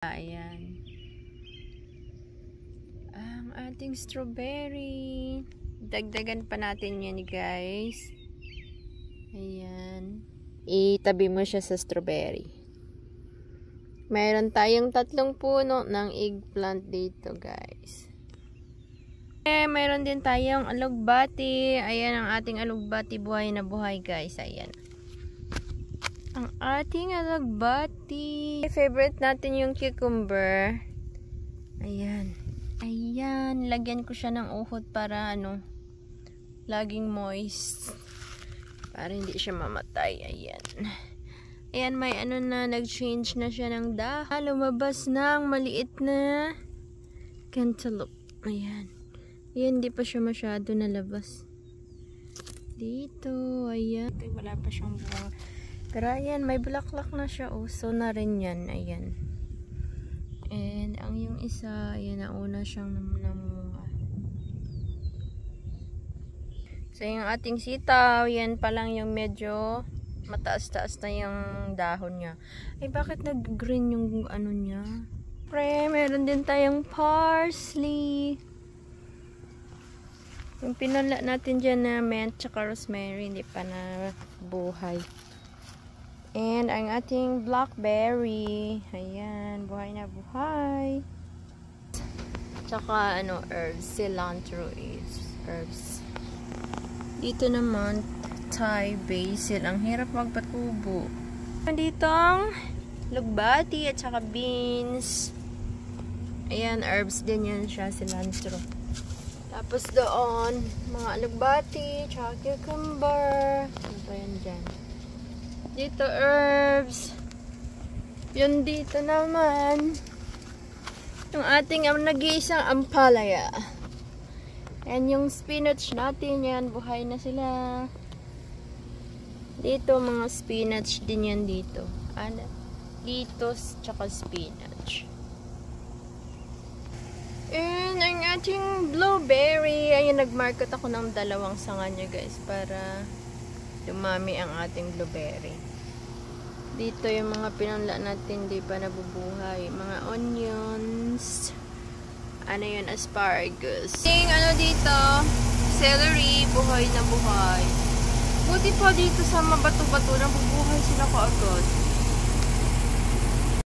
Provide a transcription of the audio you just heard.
Ayan. Ang ating strawberry. Dagdagan pa natin yan, guys. Ayan. Itabi mo siya sa strawberry. Mayroon tayong 3 puno ng eggplant dito, guys. Mayroon din tayong alugbati. Ayan ang ating alugbati. Buhay na buhay, guys. Ayan. Ang ating alugbati. Favorite natin yung cucumber. Ayan. Ayan. Lagyan ko siya ng uhod para laging moist. Para hindi siya mamatay. Ayan. Ayan, may nag-change na siya ng dahon. Lumabas na ang maliit na cantaloupe. Ayan. Ayan, hindi pa siya masyado nalabas. Dito. Ayan. Wala pa siyang buwang. Pero ayan, may bulaklak na siya. So na rin yan. Ayan. And ang yung isa, ayan, nauna siyang namunga. So yung ating sitaw, yan pa lang yung medyo mataas-taas na yung dahon niya. Ay, bakit nag-green yung niya? Pre, meron din tayong parsley. Yung pinala natin dyan na mint tsaka rosemary, hindi pa na buhay. And ang ating blackberry. Ayan, buhay na buhay. Tsaka herbs. Cilantro is herbs. Dito naman, Thai basil. Ang hirap magpatubo. Dito ang lugbati at saka beans. Ayan, herbs din yan siya, cilantro. Tapos doon, mga alugbati, tsaka cucumber. Ano ba yan dyan? Dito, herbs. Yun dito naman. Yung ating nag-iisang ampalaya. And yung spinach natin, yan, buhay na sila. Dito, mga spinach din yan dito. Dito, tsaka spinach. And ang ating blueberry. Ayun, nag-market ako ng 2 sanga niya, guys, para dumami ang ating blueberry. Dito yung mga pinanla natin, di pa nabubuhay. Mga onions. Ano yun? Asparagus. Yung dito, celery, buhay na buhay. Buti pa dito sa mabato-bato, nabubuhay sila kaagad.